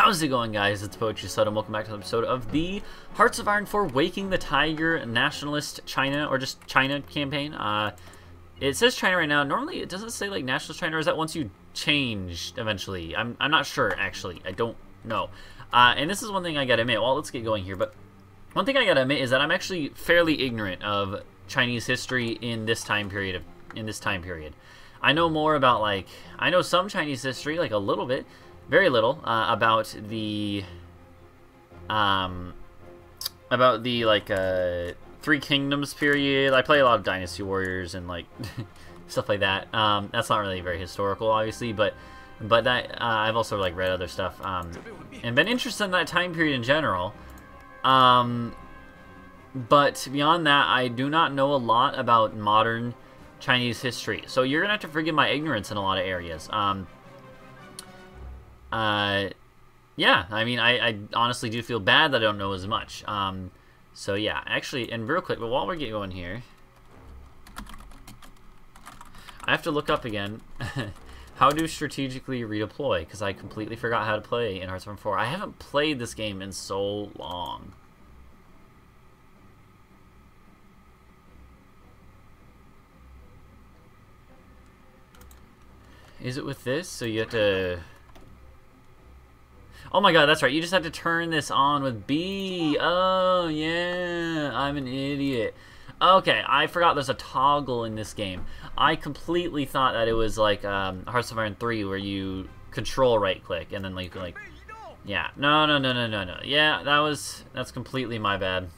How's it going, guys? It's Poetry Sud, and welcome back to an episode of the Hearts of Iron 4 Waking the Tiger Nationalist China, or just China campaign. It says China right now. Normally, it doesn't say like Nationalist China, or is that once you change eventually? I'm not sure, actually. I don't know. And this is one thing I gotta admit. Well, let's get going here. But one thing I gotta admit is that I'm actually fairly ignorant of Chinese history in this time period. I know more about, like, I know some Chinese history, like a little bit. Very little about the Three Kingdoms period. I play a lot of Dynasty Warriors and like stuff like that. That's not really very historical, obviously, but that I've also like read other stuff and been interested in that time period in general. But beyond that, I do not know a lot about modern Chinese history. So you're gonna have to forgive my ignorance in a lot of areas. Yeah, I mean, I honestly do feel bad that I don't know as much. So yeah, actually, and real quick, but while we're getting going here, I have to look up again how to strategically redeploy, because I completely forgot how to play in Hearts of Iron 4. I haven't played this game in so long. Is it with this? So you have to... Oh my god, that's right. You just have to turn this on with B. Oh, yeah. I'm an idiot. Okay, I forgot there's a toggle in this game. I completely thought that it was like Hearts of Iron 3 where you control right-click and then like... Yeah. No. Yeah, that's completely my bad.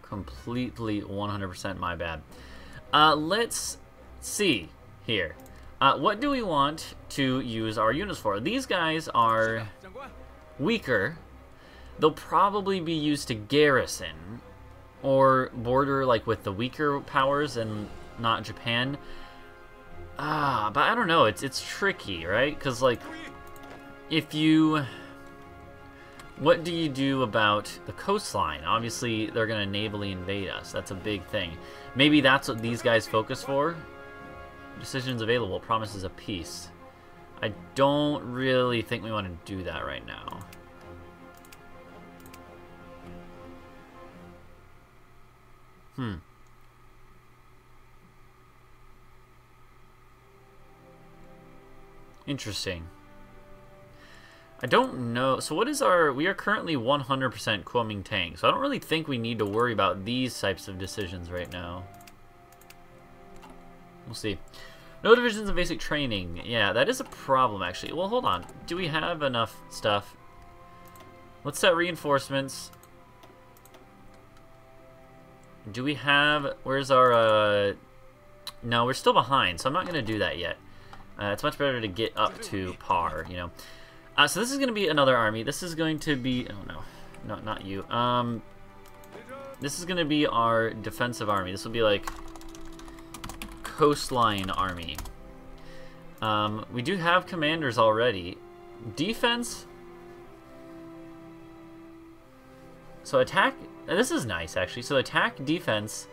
Completely 100% my bad. Let's see here. What do we want to use our units for? These guys are weaker. They'll probably be used to garrison or border like with the weaker powers and not Japan. But I don't know. It's tricky, right? Because like, if you, what do you do about the coastline? Obviously, they're gonna navally invade us. That's a big thing. Maybe that's what these guys focus for. Decisions available, promises of peace. I don't really think we want to do that right now. Interesting. I don't know. So what is our... We are currently 100% Kuomintang, so I don't really think we need to worry about these types of decisions right now. We'll see. No divisions of basic training. Yeah, that is a problem, actually. Well, hold on. Do we have enough stuff? Let's set reinforcements. Do we have... Where's our... No, we're still behind, so I'm not going to do that yet. It's much better to get up to par, you know. So this is going to be another army. This is going to be... Oh, no. No, not you. This is going to be our defensive army. This will be like... coastline army. We do have commanders already. Defense. So attack. This is nice, actually. So attack, defense.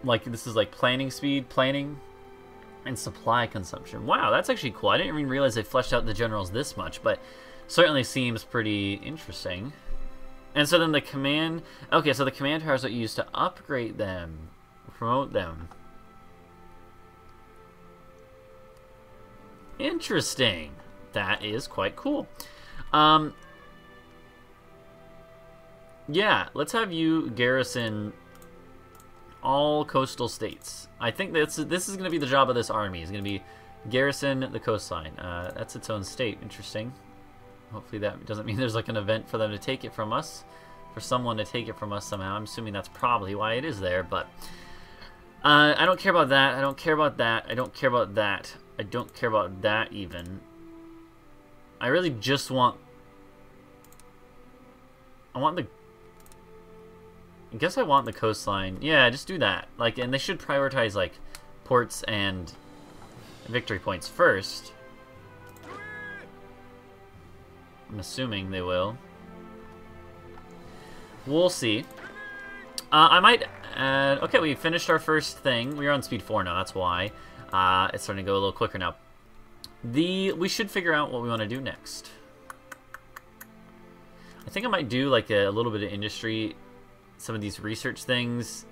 Like, this is like planning speed, planning, and supply consumption. Wow, that's actually cool. I didn't even realize they fleshed out the generals this much, but certainly seems pretty interesting. And so then the command. Okay, so the command powers that you use to upgrade them. Promote them. Interesting. That is quite cool. Yeah, let's have you garrison all coastal states. I think this is going to be the job of this army. It's going to be garrison the coastline. That's its own state. Interesting. Hopefully that doesn't mean there's like an event for them to take it from us. For someone to take it from us somehow. I'm assuming that's probably why it is there, but... I don't care about that. I don't care about that. I don't care about that. I don't care about that even. I really just want... I want the... I guess I want the coastline. Yeah, just do that. Like, and they should prioritize, like, ports and victory points first. I'm assuming they will. We'll see. I might... okay, we finished our first thing. We're on speed 4 now, that's why. It's starting to go a little quicker now. We should figure out what we want to do next. I think I might do like a little bit of industry, some of these research things,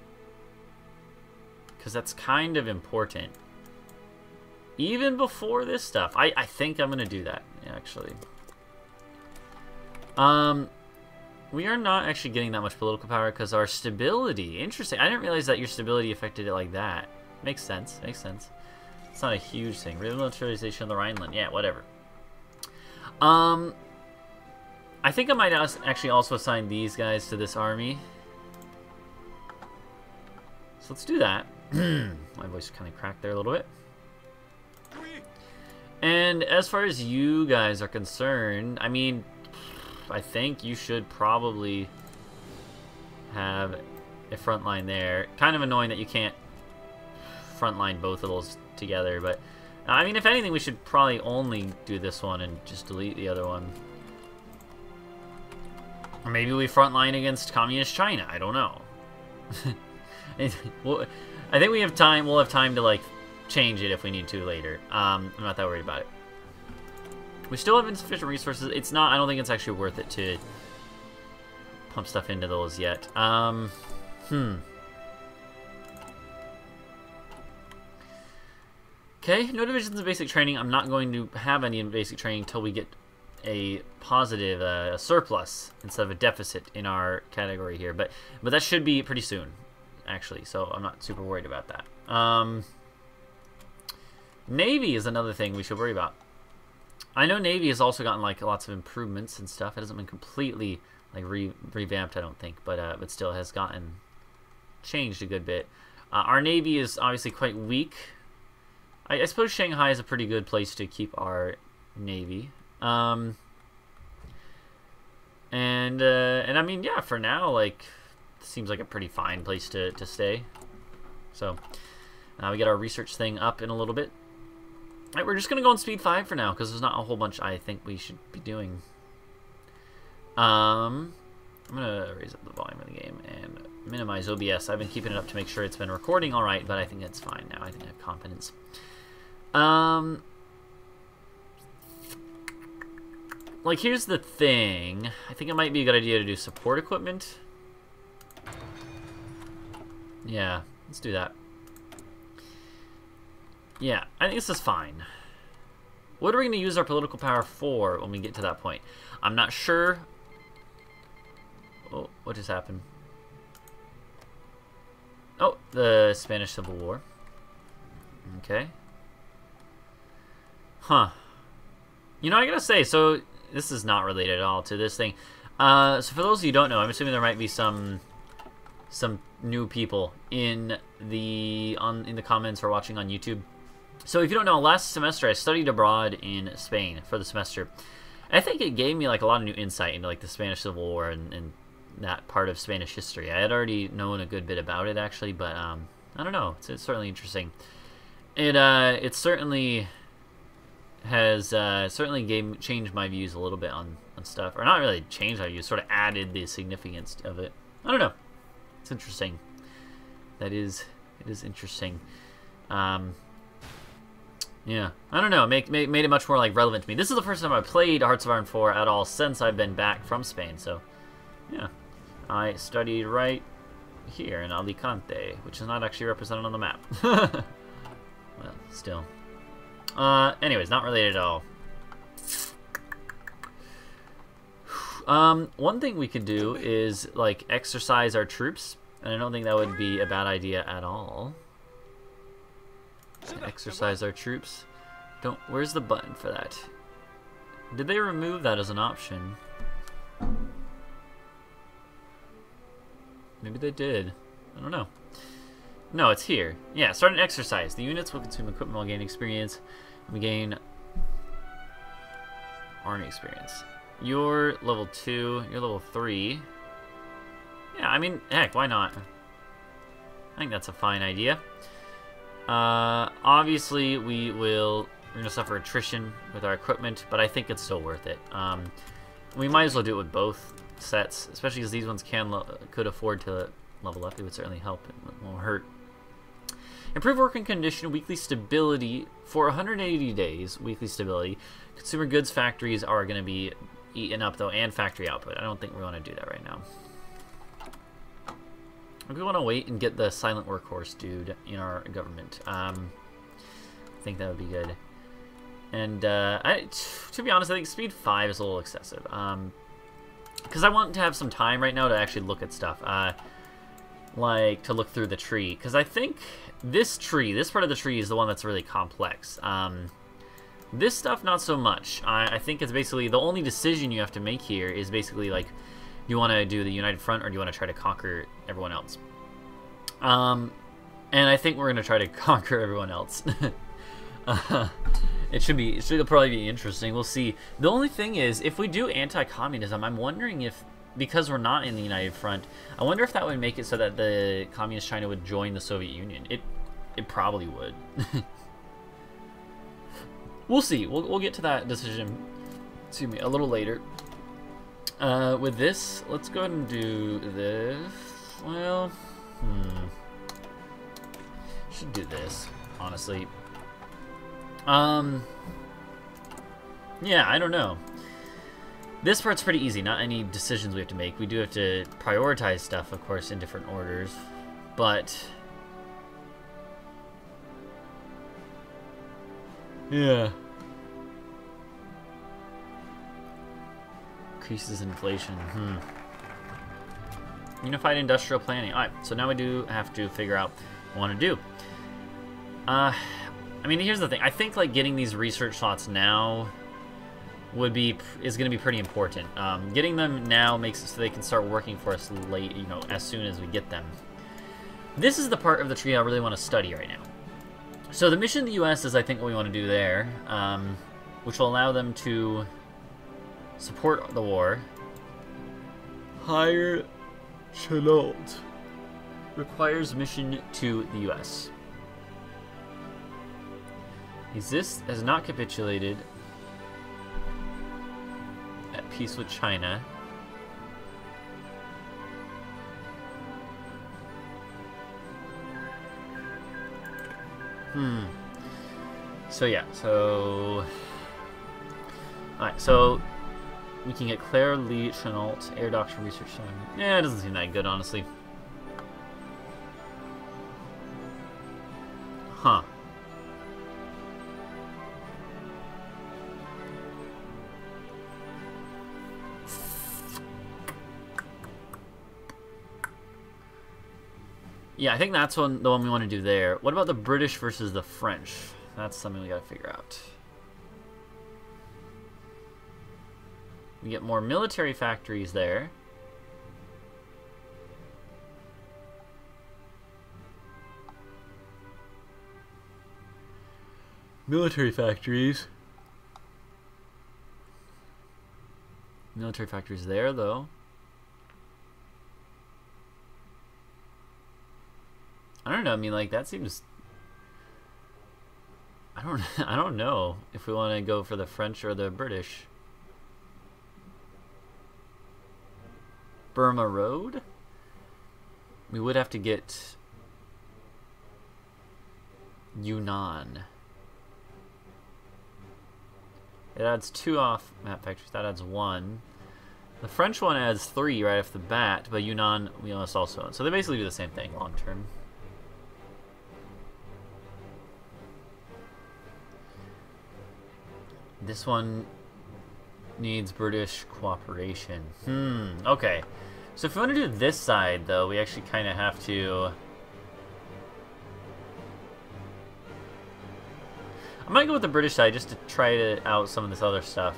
because that's kind of important. Even before this stuff, I think I'm gonna do that actually. We are not actually getting that much political power because our stability. Interesting. I didn't realize that your stability affected it like that. Makes sense. Makes sense. It's not a huge thing. Remilitarization of the Rhineland. Yeah, whatever. I think I might actually also assign these guys to this army. So let's do that. My voice kind of cracked there a little bit. And as far as you guys are concerned, I mean, I think you should probably have a front line there. Kind of annoying that you can't front line both of those together, but I mean, if anything, we should probably only do this one and just delete the other one. Or maybe we front line against Communist China. I don't know. Well, I think we have time. We'll have time to like change it if we need to later. I'm not that worried about it. We still have insufficient resources. It's not. I don't think it's actually worth it to pump stuff into those yet. Okay, no divisions in basic training. I'm not going to have any in basic training until we get a positive a surplus instead of a deficit in our category here. But that should be pretty soon, actually. So I'm not super worried about that. Navy is another thing we should worry about. I know Navy has also gotten like lots of improvements and stuff. It hasn't been completely like revamped, I don't think, but still has gotten changed a good bit. Our Navy is obviously quite weak. I suppose Shanghai is a pretty good place to keep our Navy. And I mean, yeah, for now, like, seems like a pretty fine place to stay. So, we get our research thing up in a little bit. All right, we're just going to go on speed 5 for now, because there's not a whole bunch I think we should be doing. I'm going to raise up the volume of the game and minimize OBS. I've been keeping it up to make sure it's been recording all right, but I think it's fine now. I think I have confidence. Like, here's the thing. I think it might be a good idea to do support equipment. Yeah, let's do that. Yeah, I think this is fine. What are we going to use our political power for when we get to that point? I'm not sure. Oh, what just happened? Oh, the Spanish Civil War. Okay. Huh. You know, I gotta say, so this is not related at all to this thing. So for those of you who don't know, I'm assuming there might be some new people in the comments or watching on YouTube. So if you don't know, last semester I studied abroad in Spain for the semester. I think it gave me like a lot of new insight into like the Spanish Civil War and that part of Spanish history. I had already known a good bit about it actually, but I don't know. It's certainly interesting. It certainly has changed my views a little bit on stuff, or not really changed my views, sort of added the significance of it. I don't know. It's interesting. It is interesting. Yeah, I don't know. Made it much more like relevant to me. This is the first time I played Hearts of Iron 4 at all since I've been back from Spain. So, yeah, I studied right here in Alicante, which is not actually represented on the map. Well, still. Anyways, not related at all. One thing we could do is like exercise our troops, and I don't think that would be a bad idea at all. Exercise our troops. Where's the button for that? Did they remove that as an option? Maybe they did. I don't know. No, it's here. Yeah, start an exercise. The units will consume equipment while gaining experience. We gain army experience. You're level 2. You're level 3. Yeah, I mean, heck, why not? I think that's a fine idea. Obviously, we're going to suffer attrition with our equipment, but I think it's still worth it. We might as well do it with both sets, especially because these ones could afford to level up. It would certainly help. It won't hurt. Improve working condition, weekly stability for 180 days. Weekly stability. Consumer goods factories are going to be eaten up though, and factory output. I don't think we want to do that right now. We want to wait and get the silent workhorse dude in our government. I think that would be good. And to be honest, I think speed 5 is a little excessive. Because I want to have some time right now to actually look at stuff. Like to look through the tree. Because I think this tree, this part of the tree is the one that's really complex. This stuff, not so much. I think it's basically the only decision you have to make here is basically like, do you want to do the United Front or do you want to try to conquer everyone else? And I think we're going to try to conquer everyone else. It should probably be interesting. We'll see. The only thing is, if we do anti-communism, I'm wondering if, because we're not in the United Front, I wonder if that would make it so that the Communist China would join the Soviet Union. It probably would. We'll see. We'll get to that decision, excuse me, a little later. With this, let's go ahead and do this. Well, should do this, honestly. Yeah, I don't know. This part's pretty easy, not any decisions we have to make. We do have to prioritize stuff, of course, in different orders, but yeah. Increases inflation. Unified industrial planning. Alright, so now we do have to figure out what we want to do. I mean, here's the thing. I think like getting these research slots now is going to be pretty important. Getting them now makes it so they can start working for us late, as soon as we get them. This is the part of the tree I really want to study right now. So the mission in the U.S. is, I think, what we want to do there, which will allow them to support the war. Higher Nationalist requires mission to the U.S. Exist has not capitulated at peace with China. So yeah, alright, so we can get Claire Lee Chenault, Air Doctrine Research Center. Yeah, it doesn't seem that good, honestly. Huh. Yeah, I think that's the one we want to do there. What about the British versus the French? That's something we gotta figure out. We get more military factories there. Military factories. Military factories there, though. I don't know. I mean, like, that seems. I don't know if we want to go for the French or the British. Burma Road. We would have to get Yunnan. It adds 2 off map factories. That adds 1. The French one adds 3 right off the bat, but Yunnan we must also own. So they basically do the same thing long term. This one needs British cooperation. Okay. So if we want to do this side, though, we actually kind of have to. I might go with the British side just to try out some of this other stuff.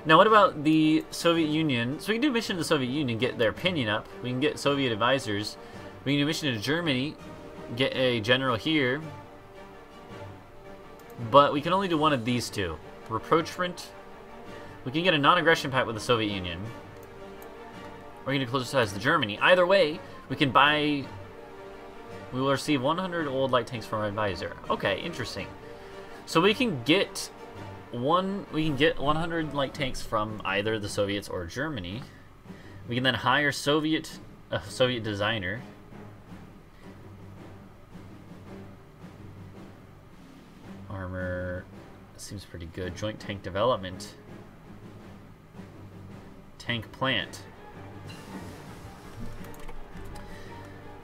Now, what about the Soviet Union? So we can do a mission to the Soviet Union, get their opinion up. We can get Soviet advisors. We can do a mission to Germany, get a general here. But we can only do one of these two. Rapprochement. We can get a non-aggression pact with the Soviet Union. Or we can do closer ties to Germany. Either way, we can buy. We will receive 100 old light tanks from our advisor. Okay, interesting. So we can get we can get 100 light tanks from either the Soviets or Germany. We can then hire a Soviet designer. Armor seems pretty good. Joint tank development. Tank plant.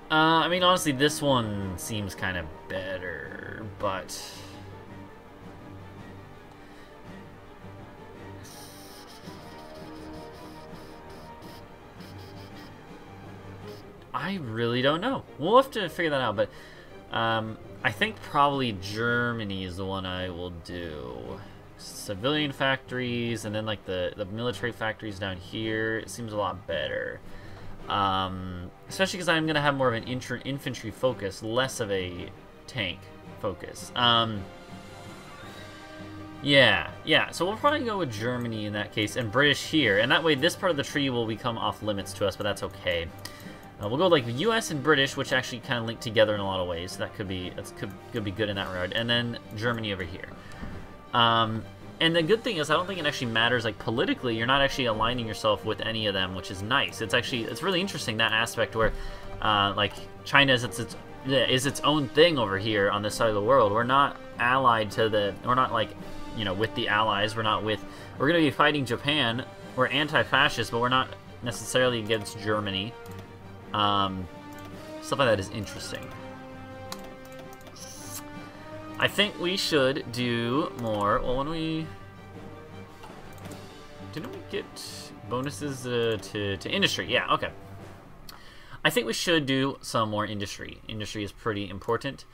I mean, honestly, this one seems kind of better, but I really don't know. We'll have to figure that out, but I think probably Germany is the one I will do. Civilian factories, and then like the military factories down here. It seems a lot better. Especially because I'm going to have more of an infantry focus, less of a tank focus. Yeah, so we'll probably go with Germany in that case, and British here. And that way this part of the treaty will become off limits to us, but that's okay. We'll go like the U.S. and British, which actually kind of link together in a lot of ways. So that could be good in that regard. And then Germany over here. And the good thing is, I don't think it actually matters, like, politically. You're not actually aligning yourself with any of them, which is nice. It's really interesting, that aspect where, like, China is its own thing over here on this side of the world. We're not allied to we're not, like, you know, with the Allies. We're going to be fighting Japan. We're anti-fascist, but we're not necessarily against Germany. Stuff like that is interesting. I think we should do more. Well, didn't we get bonuses to industry? Yeah, okay. I think we should do some more industry. Industry is pretty important.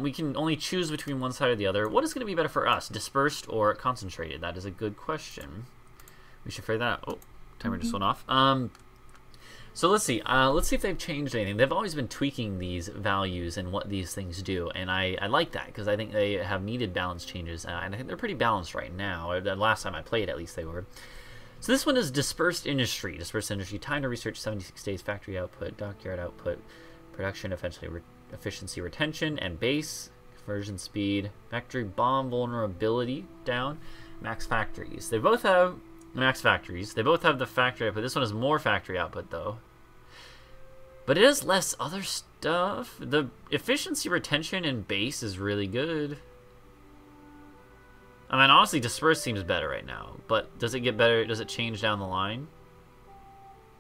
We can only choose between one side or the other. What is going to be better for us, dispersed or concentrated? That is a good question. We should figure that out. Oh, timer just went off. So let's see. Let's see if they've changed anything. They've always been tweaking these values and what these things do, and I like that because I think they have needed balance changes, and I think they're pretty balanced right now. The last time I played, at least they were. So this one is dispersed industry. Dispersed industry, time to research 76 days, factory output, dockyard output, production, efficiency, retention, and base, conversion speed, factory bomb vulnerability down, max factories. They both have max factories. They both have the factory output. This one has more factory output, though. But it has less other stuff. The efficiency, retention, and base is really good. I mean, honestly, dispersed seems better right now. But does it get better? Does it change down the line?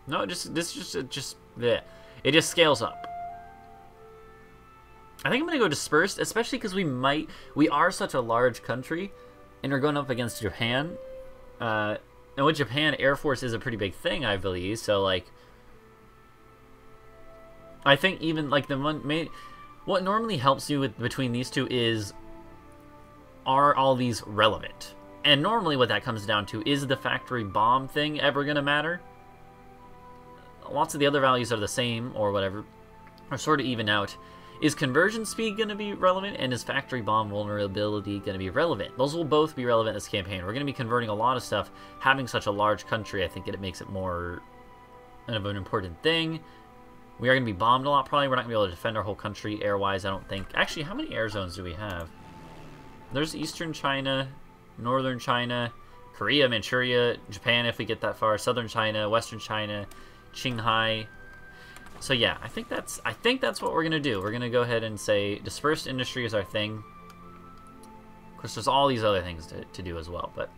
No, it just scales up. I think I'm gonna go dispersed, especially because we are such a large country, and we're going up against Japan. And with Japan, Air Force is a pretty big thing, I believe. So, like, I think even, like, what normally helps you between these two is, are all these relevant? And normally what that comes down to is the factory bomb thing ever going to matter? Lots of the other values are the same, or whatever, or sort of even out. Is conversion speed going to be relevant, and is factory bomb vulnerability going to be relevant? Those will both be relevant in this campaign. We're going to be converting a lot of stuff. Having such a large country, I think it makes it more of an important thing. We are going to be bombed a lot, probably. We're not going to be able to defend our whole country air-wise, I don't think. Actually, how many air zones do we have? There's Eastern China, Northern China, Korea, Manchuria, Japan if we get that far, Southern China, Western China, Qinghai. So yeah, I think that's what we're gonna do. We're gonna go ahead and say dispersed industry is our thing. Of course, there's all these other things to do as well, but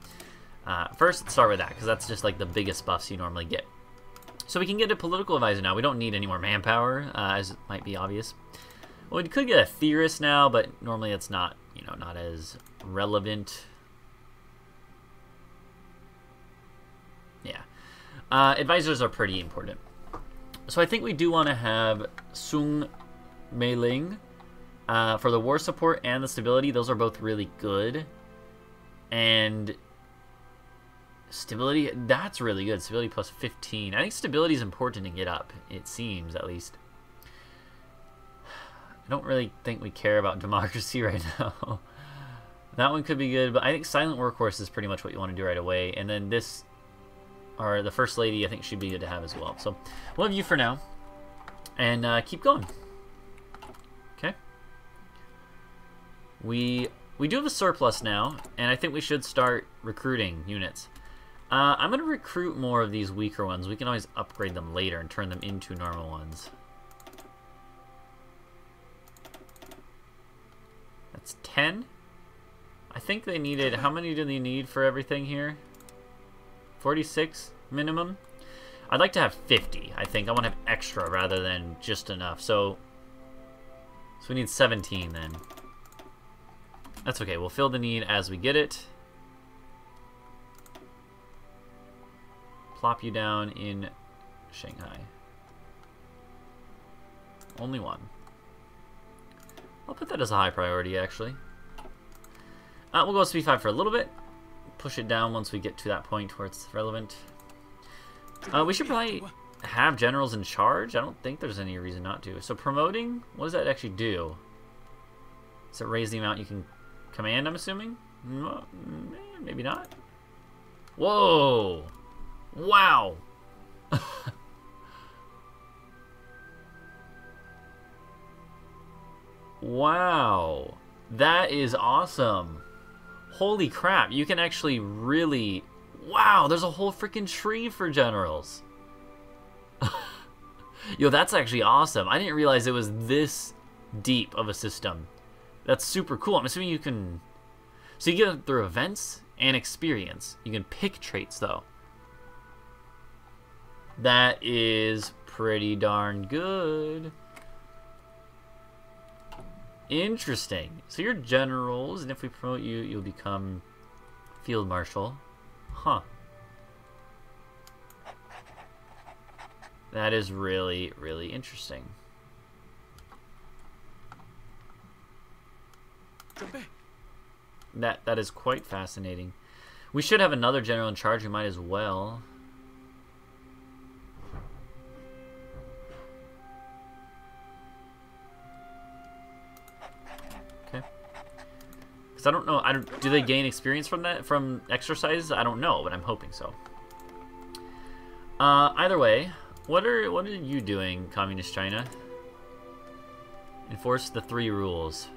first let's start with that because that's just like the biggest buffs you normally get. So we can get a political advisor now. We don't need any more manpower, as it might be obvious. Well, we could get a theorist now, but normally it's not, you know, not as relevant. Yeah, advisors are pretty important. So I think we do want to have Sung Meiling for the war support and the stability. Those are both really good. And stability, that's really good. Stability plus 15. I think stability is important to get up, it seems, at least. I don't really think we care about democracy right now. That one could be good, but I think silent workhorse is pretty much what you want to do right away. And then this, or the first lady, I think should be good to have as well. So we'll have you for now, and keep going. Okay. We we do have a surplus now, and I think we should start recruiting units. I'm going to recruit more of these weaker ones. We can always upgrade them later and turn them into normal ones. That's 10. I think they needed... How many do they need for everything here? 46 minimum? I'd like to have 50, I think. I want to have extra rather than just enough. So we need 17 then. That's okay. We'll fill the need as we get it. Plop you down in Shanghai. Only one. I'll put that as a high priority, actually. We'll go speed 5 for a little bit. Push it down once we get to that point where it's relevant. We should probably have generals in charge. I don't think there's any reason not to. So promoting, what does that actually do? Does it raise the amount you can command, I'm assuming? No, maybe not. Whoa! Wow! Wow! That is awesome. Holy crap, you can actually really... Wow, there's a whole freaking tree for generals. Yo, that's actually awesome. I didn't realize it was this deep of a system. That's super cool. I'm assuming you can... So you get it through events and experience. You can pick traits, though. That is pretty darn good. Interesting. So you're generals, and if we promote you, you'll become field marshal. Huh. That is really, really interesting. That is quite fascinating. We should have another general in charge. We might as well. I don't know. Do they gain experience from that, from exercises? I don't know, but I'm hoping so. Either way, what are you doing, Communist China? Enforce the 3 rules.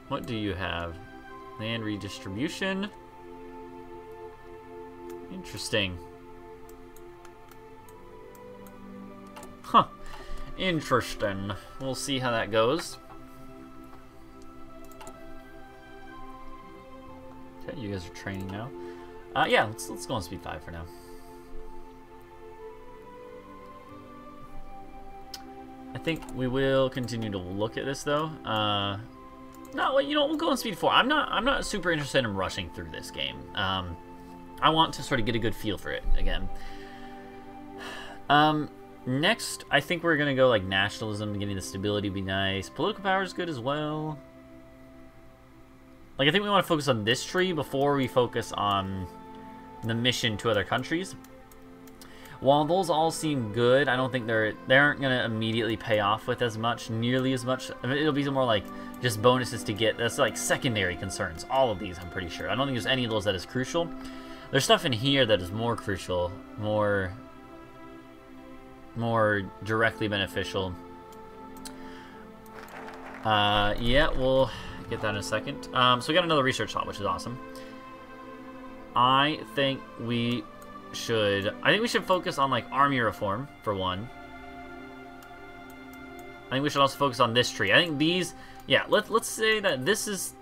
What do you have? Land redistribution. Interesting. Huh. Interesting. We'll see how that goes. You guys are training now. Yeah, let's go on speed 5 for now. I think we will continue to look at this though. No, you know, we'll go on speed 4. I'm not super interested in rushing through this game. I want to sort of get a good feel for it again. Next, I think we're gonna go like nationalism, getting the stability would be nice. Political power is good as well. Like, I think we want to focus on this tree before we focus on the mission to other countries. While those all seem good, I don't think they aren't going to immediately pay off with nearly as much. I mean, it'll be more like just bonuses to get. That's like secondary concerns. All of these, I'm pretty sure. I don't think there's any of those that is crucial. There's stuff in here that is more crucial, more directly beneficial. Yeah, we'll get that in a second. So we got another research hub, which is awesome. I think we should focus on like army reform for one. I think we should also focus on this tree. I think these, yeah, let's say that this is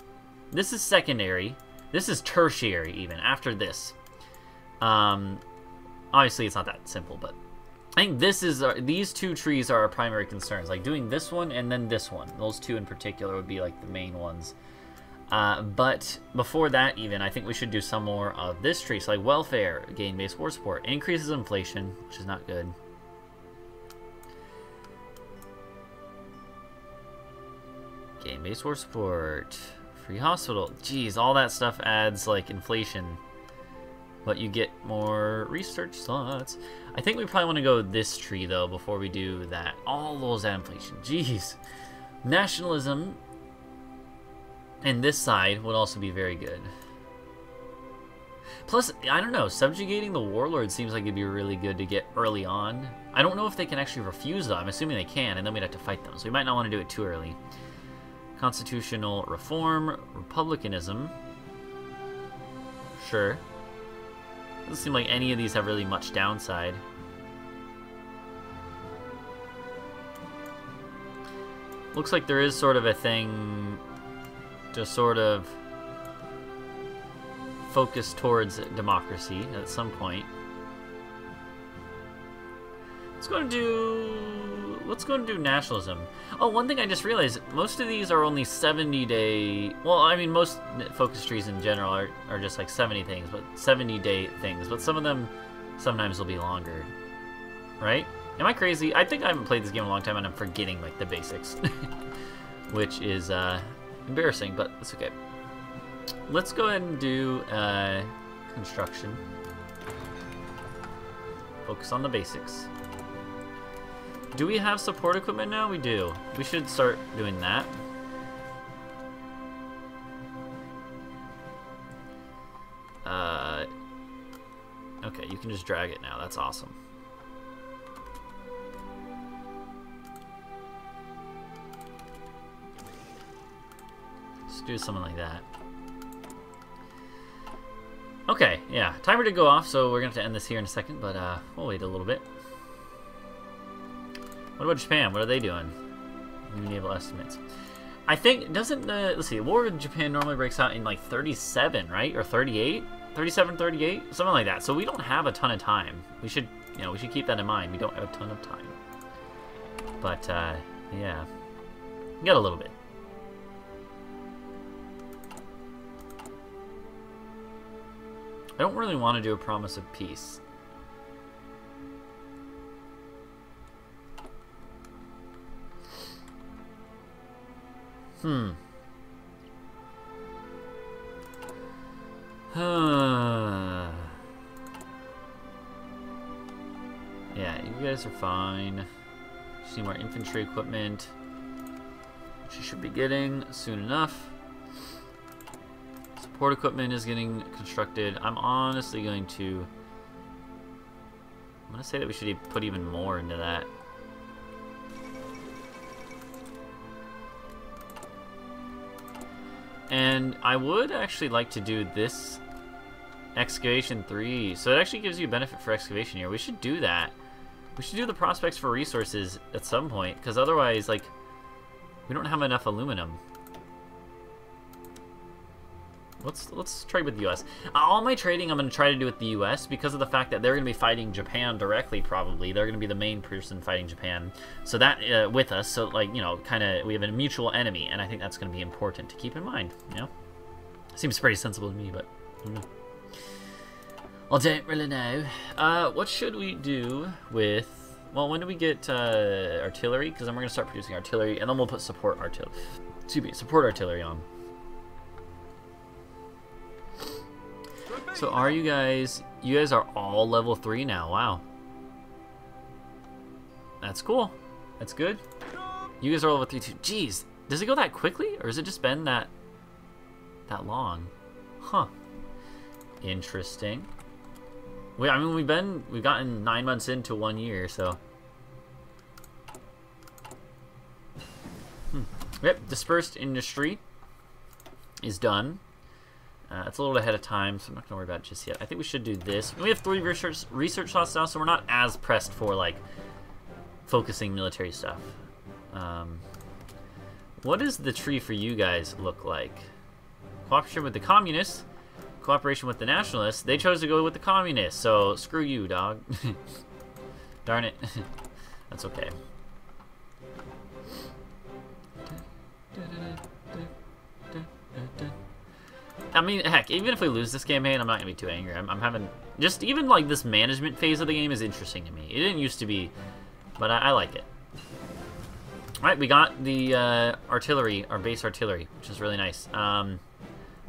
secondary. This is tertiary even after this. Obviously it's not that simple, but I think these 2 trees are our primary concerns. Like doing this one and then this one. Those 2 in particular would be like the main ones. But before that even, I think we should do some more of this tree. So like welfare, gain-based war support, increases inflation, which is not good. Gain-based war support, free hospital. Jeez, all that stuff adds like inflation. But you get more research slots. I think we probably want to go this tree, though, before we do that. All those add inflation. Jeez. Nationalism and this side would also be very good. Plus, I don't know, subjugating the warlord seems like it'd be really good to get early on. I don't know if they can actually refuse, though. I'm assuming they can, and then we'd have to fight them. So we might not want to do it too early. Constitutional reform, republicanism. Sure. Doesn't seem like any of these have really much downside. Looks like there is sort of a thing to sort of focus towards democracy at some point. Let's go and do nationalism. Oh, one thing I just realized, most of these are only 70-day... Well, I mean, most focus trees in general are just like 70 things, but 70-day things. But some of them sometimes will be longer. Right? Am I crazy? I think I haven't played this game in a long time and I'm forgetting, like, the basics. Which is embarrassing, but it's okay. Let's go ahead and do construction. Focus on the basics. Do we have support equipment now? We do. We should start doing that. Okay, you can just drag it now. That's awesome. Let's do something like that. Okay, yeah. Timer did go off, so we're going to have to end this here in a second, but we'll wait a little bit. What about Japan? What are they doing? New naval estimates. I think, doesn't the, let's see, war with Japan normally breaks out in like 37, right? Or 38? 37, 38? Something like that. So we don't have a ton of time. We should, you know, we should keep that in mind. We don't have a ton of time. But, yeah. We got a little bit. I don't really want to do a promise of peace. Yeah, you guys are fine. Just need more infantry equipment, which you should be getting soon enough. Support equipment is getting constructed. I'm honestly going to say that we should put even more into that. And I would actually like to do this excavation 3. So it actually gives you a benefit for excavation here. We should do that. We should do the prospects for resources at some point, because otherwise, like, we don't have enough aluminum. Let's trade with the U.S. All my trading I'm going to try to do with the U.S. because of the fact that they're going to be fighting Japan directly, probably. They're going to be the main person fighting Japan. So that, with us, so, like, you know, kind of, we have a mutual enemy, and I think that's going to be important to keep in mind, you know? Seems pretty sensible to me, but I don't know. I don't really know. What should we do with... Well, when do we get artillery? Because then we're going to start producing artillery, and then we'll put support artillery on. So are you guys are all level 3 now. Wow. That's cool. That's good. You guys are level 3 too. Jeez, does it go that quickly? Or has it just been that long? Huh. Interesting. I mean, we've gotten 9 months into 1 year, so. Yep, dispersed industry is done. It's a little ahead of time, so I'm not going to worry about it just yet. I think we should do this. We have 3 research slots now, so we're not as pressed for, like, focusing military stuff. What does the tree for you guys look like? Cooperation with the communists, cooperation with the nationalists. They chose to go with the communists, so screw you, dog. Darn it. That's okay. I mean, heck, even if we lose this campaign, I'm not going to be too angry. I'm having... Just even, like, this management phase of the game is interesting to me. It didn't used to be, but I like it. Alright, we got the artillery, our base artillery, which is really nice. Not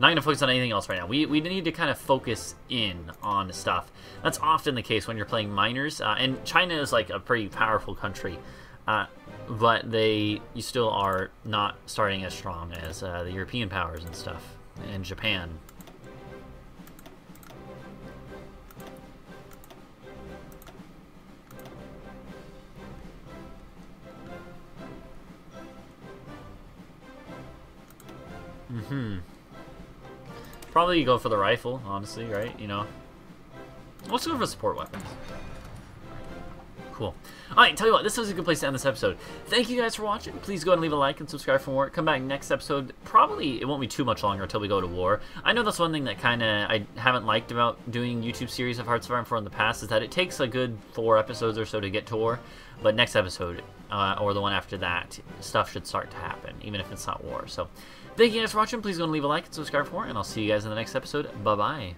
going to focus on anything else right now. We need to kind of focus in on stuff. That's often the case when you're playing miners. And China is, like, a pretty powerful country. But you still are not starting as strong as the European powers and stuff. And Japan. Probably go for the rifle, honestly, right? You know. Let's go for support weapons. Cool. Alright, tell you what, this was a good place to end this episode. Thank you guys for watching. Please go ahead and leave a like and subscribe for more. Come back next episode. Probably, it won't be too much longer until we go to war. I know that's one thing that kind of I haven't liked about doing YouTube series of Hearts of Iron 4 in the past, is that it takes a good 4 episodes or so to get to war. But next episode, or the one after that, stuff should start to happen, even if it's not war. So, thank you guys for watching. Please go and leave a like and subscribe for more, and I'll see you guys in the next episode. Bye-bye.